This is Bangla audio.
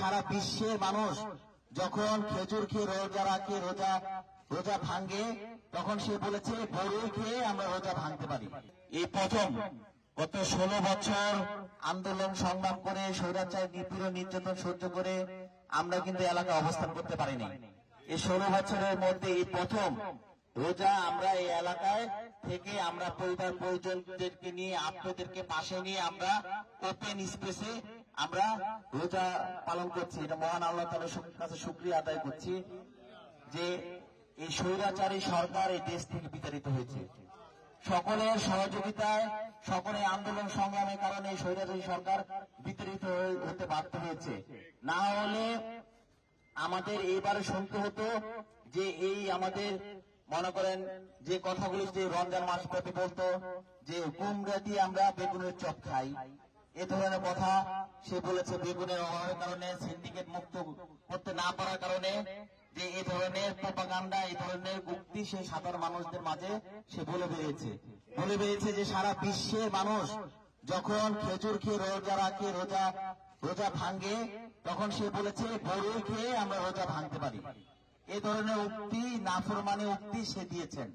সারা বিশ্বের মানুষ যখন খেজুর খেয়ে রোজা রাখে, রোজা ভাঙ্গে, তখন সে বলেছে বড়ই খেয়ে আমরা রোজা ভাঙতে পারি। এই প্রথম গত 16 বছর আন্দোলন সংগ্রাম করে স্বৈরাচার নিপীড়ন নির্যাতন সহ্য করে আমরা কিন্তু এলাকা অবস্থান করতে পারিনি। এই 16 বছরের মধ্যে এই প্রথম রোজা আমরা এই এলাকায় থেকে আমরা পরিবার পরিজনদেরকে নিয়ে, আপনাদেরকে পাশে নিয়ে আমরা ওপেন স্পেসে আমরা রোজা পালন করছি। এটা মহান আল্লাহ তাআলার কাছে শুকরিয়া আদায় করছি যে এই স্বৈরাচারী সরকার এই দেশ থেকে বিতাড়িত হয়েছে। সকলের সহযোগিতায়, সকলের আন্দোলন সংগ্রামের কারণে এই স্বৈরাচারী সরকার বিতাড়িত হতে বাধ্য হয়েছে। না হলে আমাদের এইবারে শুনতে হতো যে এই আমাদের মনে করেন যে কথাগুলি যে রমজান মাস ব্যাপী বলতো যে কুমড়া দিয়ে আমরা বেগুনের চপ খাই, এ ধরনের কথা সে বলেছে। বেগুনের অভাবের কারণে, সিন্ডিকেট মুক্ত করতে না পারার কারণে যে এই ধরনের প্রোপাগান্ডা, এই ধরনের উক্তি সে সাধারণ মানুষদের মাঝে সে বলে বেরিয়েছে যে সারা বিশ্বের মানুষ যখন খেজুর খেয়ে রোজা রাখে, রোজা ভাঙ্গে, তখন সে বলেছে বড়ই খেয়ে আমরা রোজা ভাঙতে পারি। এই ধরনের উক্তি, নাফরমানি উক্তি সে দিয়েছেন।